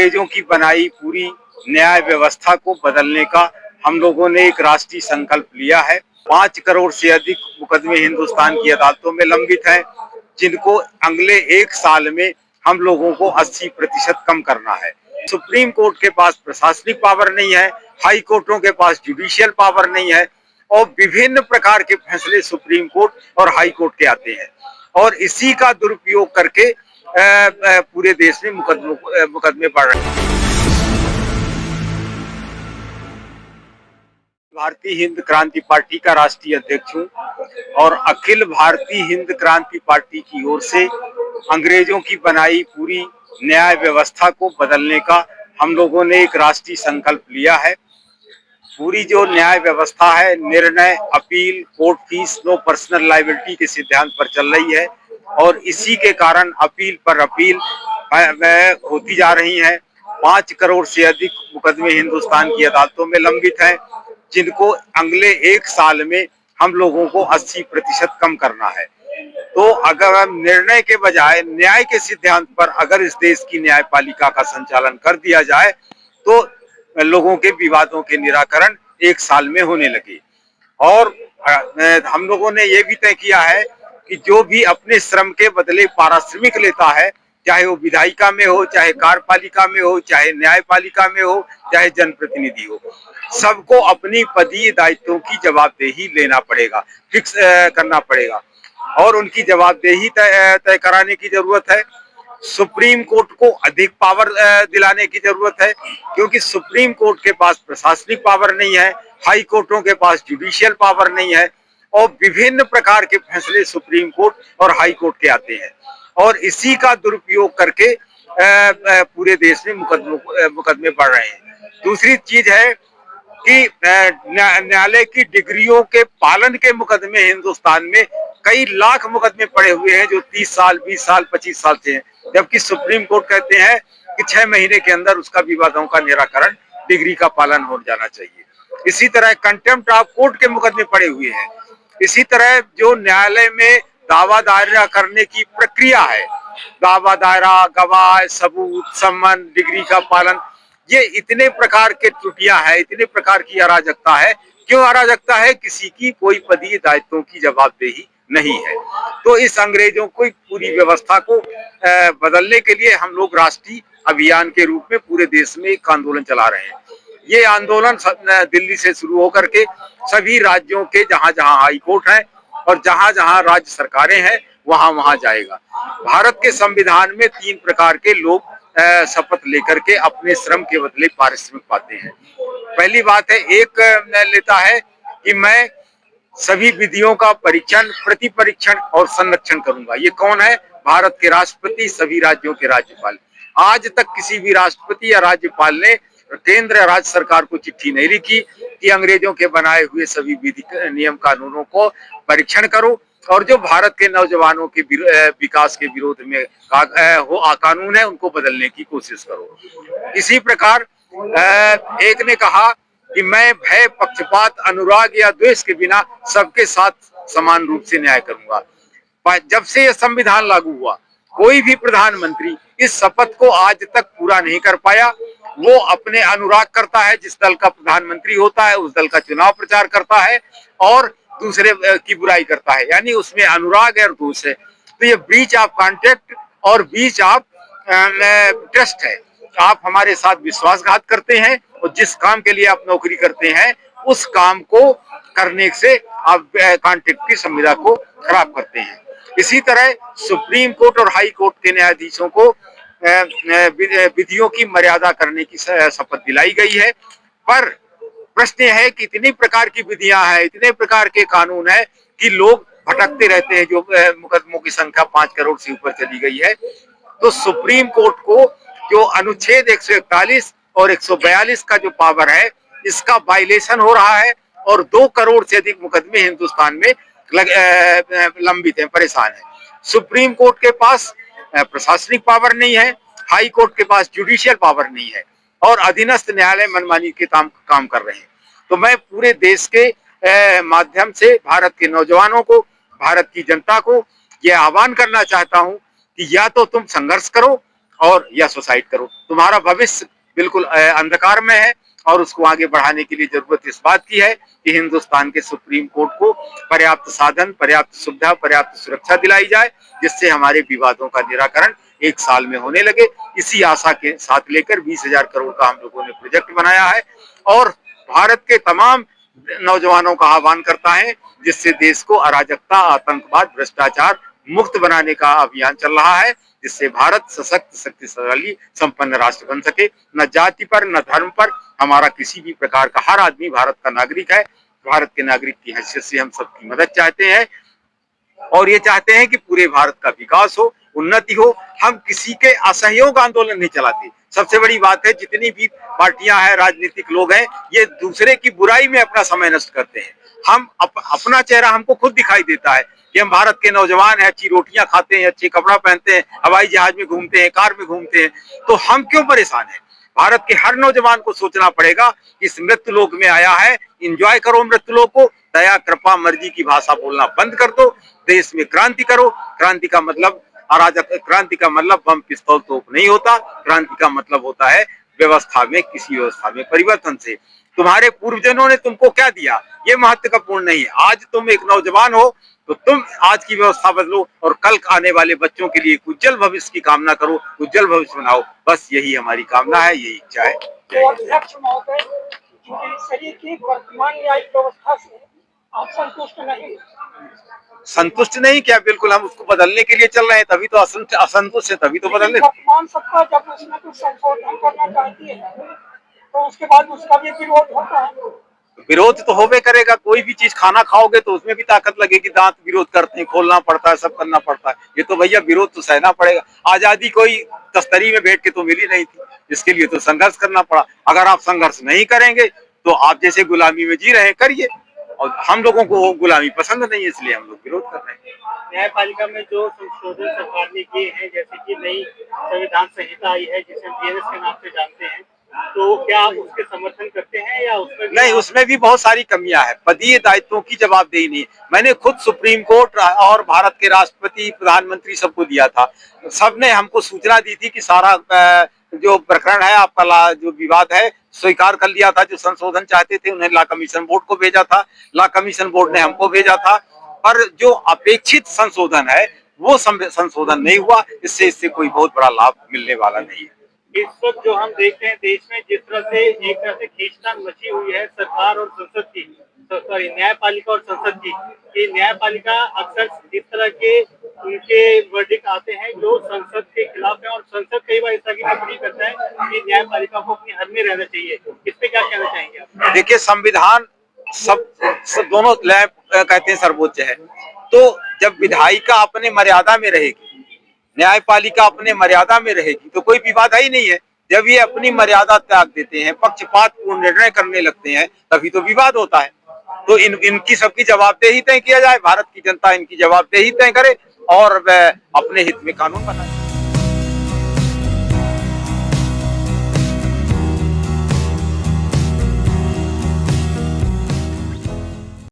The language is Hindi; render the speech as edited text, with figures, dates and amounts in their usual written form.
अंग्रेजों की बनाई पूरी न्याय व्यवस्था को बदलने का हम लोगों ने एक राष्ट्रीय संकल्प लिया है। 5 करोड़ से अधिक मुकदमे हिंदुस्तान की अदालतों में लंबित हैं, जिनको अगले 1 साल में हम लोगों को 80% कम करना है। सुप्रीम कोर्ट के पास प्रशासनिक पावर नहीं है, हाई कोर्टों के पास जुडिशियल पावर नहीं है और विभिन्न प्रकार के फैसले सुप्रीम कोर्ट और हाई कोर्ट के आते हैं और इसी का दुरुपयोग करके पूरे देश में मुकदमे बढ़ रहे हैं। भारतीय हिंद क्रांति पार्टी का राष्ट्रीय अध्यक्ष हूँ और अखिल भारतीय हिंद क्रांति पार्टी की ओर से अंग्रेजों की बनाई पूरी न्याय व्यवस्था को बदलने का हम लोगों ने एक राष्ट्रीय संकल्प लिया है। पूरी जो न्याय व्यवस्था है, निर्णय, अपील, court fees, no personal liability के सिद्धांत पर चल रही है और इसी के कारण अपील पर अपील होती जा रही है। 5 करोड़ से अधिक मुकदमे हिंदुस्तान की अदालतों में लंबित हैं, जिनको अगले 1 साल में हम लोगों को 80% कम करना है। तो अगर हम निर्णय के बजाय न्याय के सिद्धांत पर अगर इस देश की न्यायपालिका का संचालन कर दिया जाए तो लोगों के विवादों के निराकरण 1 साल में होने लगे। और हम लोगों ने ये भी तय किया है कि जो भी अपने श्रम के बदले पारिश्रमिक लेता है, चाहे वो विधायिका में हो, चाहे कार्यपालिका में हो, चाहे न्यायपालिका में हो, चाहे जनप्रतिनिधि हो, सबको अपनी पदीय दायित्वों की जवाबदेही लेना पड़ेगा, फिक्स करना पड़ेगा और उनकी जवाबदेही तय कराने की जरूरत है। सुप्रीम कोर्ट को अधिक पावर दिलाने की जरूरत है, क्योंकि सुप्रीम कोर्ट के पास प्रशासनिक पावर नहीं है, हाई कोर्टों के पास जुडिशियल पावर नहीं है और विभिन्न प्रकार के फैसले सुप्रीम कोर्ट और हाई कोर्ट के आते हैं और इसी का दुरुपयोग करके पूरे देश में मुकदमे बढ़ रहे हैं। दूसरी चीज है कि न्यायालय की डिग्रियों के पालन के मुकदमे हिंदुस्तान में कई लाख मुकदमे पड़े हुए हैं जो 30 साल, 20 साल, 25 साल से हैं, जबकि सुप्रीम कोर्ट कहते हैं कि 6 महीने के अंदर उसका विवादों का निराकरण डिग्री का पालन हो जाना चाहिए। इसी तरह कंटेम्प्ट ऑफ कोर्ट के मुकदमे पड़े हुए हैं। इसी तरह जो न्यायालय में दावा दायरा करने की प्रक्रिया है, दावा दायरा, गवाह, सबूत, सम्मन, डिग्री का पालन, ये इतने प्रकार के त्रुटियां हैं, इतने प्रकार की अराजकता है। क्यों अराजकता है? किसी की कोई पदीय दायित्वों की जवाबदेही नहीं है। तो इस अंग्रेजों को पूरी व्यवस्था को बदलने के लिए हम लोग राष्ट्रीय अभियान के रूप में पूरे देश में एक आंदोलन चला रहे हैं। ये आंदोलन दिल्ली से शुरू होकर के सभी राज्यों के जहां जहां हाई कोर्ट है और जहां जहां राज्य सरकारें हैं वहां वहां जाएगा। भारत के संविधान में 3 प्रकार के लोग शपथ लेकर के अपने श्रम के बदले पारिश्रमिक पाते हैं। पहली बात है, एक लेता है कि मैं सभी विधियों का परीक्षण, प्रतिपरीक्षण और संरक्षण करूंगा। ये कौन है? भारत के राष्ट्रपति, सभी राज्यों के राज्यपाल। आज तक किसी भी राष्ट्रपति या राज्यपाल ने केंद्र या राज्य सरकार को चिट्ठी नहीं लिखी कि अंग्रेजों के बनाए हुए सभी विधि, नियम, कानूनों को परीक्षण करो और जो भारत के नौजवानों के विकास के विरोध में कानून है उनको बदलने की कोशिश करो। इसी प्रकार एक ने कहा कि मैं भय, पक्षपात, अनुराग या द्वेष के बिना सबके साथ समान रूप से न्याय करूंगा। जब से यह संविधान लागू हुआ, कोई भी प्रधानमंत्री इस शपथ को आज तक पूरा नहीं कर पाया। वो अपने अनुराग करता है, जिस दल का प्रधानमंत्री होता है उस दल का चुनाव प्रचार करता है और दूसरे की बुराई करता है, यानी उसमें अनुराग और दोष है। तो ये ब्रीच ऑफ कॉन्ट्रैक्ट और ब्रीच ऑफ ट्रस्ट है। आप हमारे साथ विश्वासघात करते हैं और जिस काम के लिए आप नौकरी करते हैं उस काम को करने से आप कॉन्ट्रैक्ट की संविदा को खराब करते हैं। इसी तरह सुप्रीम कोर्ट और हाई कोर्ट के न्यायाधीशों को विधियों की मर्यादा करने की शपथ दिलाई गई है, पर प्रश्न है कि इतनी प्रकार की विधियां हैं, इतने प्रकार के कानून हैं कि लोग भटकते रहते हैं। जो मुकदमों की संख्या 5 करोड़ से ऊपर चली गई है, तो सुप्रीम कोर्ट को जो अनुच्छेद 141 और 142 का जो पावर है, इसका वायलेशन हो रहा है और 2 करोड़ से अधिक मुकदमे हिंदुस्तान में लंबित हैं, परेशान है। सुप्रीम कोर्ट के पास प्रशासनिक पावर नहीं है, हाई कोर्ट के पास जुडिशियल पावर नहीं है और अधीनस्थ न्यायालय मनमानी के काम कर रहे हैं। तो मैं पूरे देश के माध्यम से भारत के नौजवानों को, भारत की जनता को यह आह्वान करना चाहता हूं कि या तो तुम संघर्ष करो और या सुसाइड करो। तुम्हारा भविष्य बिल्कुल अंधकार में है और उसको आगे बढ़ाने के लिए जरूरत इस बात की है कि हिंदुस्तान के सुप्रीम कोर्ट को पर्याप्त साधन, पर्याप्त सुविधा, पर्याप्त सुरक्षा दिलाई जाए, जिससे हमारे विवादों का निराकरण 1 साल में होने लगे। इसी आशा के साथ लेकर 20,000 करोड़ का हम लोगों ने प्रोजेक्ट बनाया है और भारत के तमाम नौजवानों का आह्वान करता है, जिससे देश को अराजकता, आतंकवाद, भ्रष्टाचार मुक्त बनाने का अभियान चल रहा है, जिससे भारत सशक्त, शक्तिशाली, संपन्न राष्ट्र बन सके। न जाति पर, न धर्म पर, हमारा किसी भी प्रकार का, हर आदमी भारत का नागरिक है। भारत के नागरिक की हैसियत से हम सबकी मदद चाहते हैं और ये चाहते हैं कि पूरे भारत का विकास हो, उन्नति हो। हम किसी के असहयोग आंदोलन नहीं चलाते। सबसे बड़ी बात है, जितनी भी पार्टियां हैं, राजनीतिक लोग हैं, ये दूसरे की बुराई में अपना समय नष्ट करते हैं। हम अपना चेहरा हमको खुद दिखाई देता है कि हम भारत के नौजवान हैं, अच्छी रोटियां खाते हैं, अच्छे कपड़ा पहनते हैं, हवाई जहाज में घूमते हैं, कार में घूमते हैं, तो हम क्यों परेशान हैं? भारत के हर नौजवान को सोचना पड़ेगा कि इस मृत्यु लोक में आया है, एंजॉय करो मृत्यु लोक को, दया, कृपा, मर्जी की भाषा बोलना बंद कर दो, देश में क्रांति करो। क्रांति का मतलब अराजक, क्रांति का मतलब बम, पिस्तौल, तोप नहीं होता। क्रांति का मतलब होता है व्यवस्था में, किसी व्यवस्था में परिवर्तन से। तुम्हारे पूर्वजनों ने तुमको क्या दिया, ये महत्वपूर्ण नहीं है। आज तुम एक नौजवान हो तो तुम आज की व्यवस्था बदलो और कल आने वाले बच्चों के लिए उज्जवल भविष्य की कामना करो, उज्जवल भविष्य बनाओ। बस यही हमारी कामना है, यही इच्छा है। तो अध्यक्ष महोदय, जुडिशरी की वर्तमान न्यायिक व्यवस्था से आप संतुष्ट नहीं? संतुष्ट नहीं क्या, बिल्कुल हम उसको बदलने के लिए चल रहे हैं, तभी तो असंतुष्ट है, तभी तो बदलने। वर्तमान सत्ता जब उसमें कुछ संशोधन करना चाहती है तो उसके बाद उसका भी विरोध होता है। विरोध तो होबे करेगा, कोई भी चीज खाना खाओगे तो उसमें भी ताकत लगेगी, दांत विरोध करते हैं, खोलना पड़ता है, सब करना पड़ता है। ये तो भैया विरोध तो सहना पड़ेगा। आजादी कोई तस्तरी में बैठ के तो मिली नहीं थी, इसके लिए तो संघर्ष करना पड़ा। अगर आप संघर्ष नहीं करेंगे तो आप जैसे गुलामी में जी रहे हैं, करिए। और हम लोगों को वो गुलामी पसंद नहीं है, इसलिए हम लोग विरोध कर रहे हैं। न्यायपालिका में जो संशोधन सरकार ने किए हैं, जैसे कि नई संविधान संहिता आई है जिसे बीएनएस के नाम से जानते हैं, तो क्या आप उसके समर्थन करते हैं या उसमें नहीं, उसमें भी बहुत सारी कमियां हैं। पदीय दायित्वों की जवाबदेही नहीं। मैंने खुद सुप्रीम कोर्ट और भारत के राष्ट्रपति, प्रधानमंत्री सबको दिया था। सबने हमको सूचना दी थी कि सारा जो प्रकरण है आपका, जो विवाद है, स्वीकार कर लिया था। जो संशोधन चाहते थे उन्हें लॉ कमीशन बोर्ड को भेजा था, लॉ कमीशन बोर्ड ने हमको भेजा था। पर जो अपेक्षित संशोधन है वो संशोधन नहीं हुआ। इससे कोई बहुत बड़ा लाभ मिलने वाला नहीं है। इस वक्त जो हम देखते हैं देश में जिस तरह से एक तरह से खींचतान मची हुई है सरकार और संसद की, सॉरी न्यायपालिका और संसद की, कि न्यायपालिका अक्सर इस तरह के उनके वर्डिक्ट आते हैं जो संसद के खिलाफ है और संसद कई बार इस तरह की टिप्पणी करता है कि न्यायपालिका को अपनी हद में रहना चाहिए। इस पे क्या कहना चाहेंगे आप? देखिए, संविधान सब दोनों कहते हैं सर्वोच्च है। तो जब विधायिका अपने मर्यादा में रहेगी, न्यायपालिका अपने मर्यादा में रहेगी, तो कोई विवाद ही नहीं है। जब ये अपनी मर्यादा त्याग देते हैं, पक्षपात पूर्ण निर्णय करने लगते हैं, तभी तो विवाद होता है। तो इनकी सबकी जवाबदेही तय किया जाए, भारत की जनता इनकी जवाबदेही तय करे और वह अपने हित में कानून बनाए।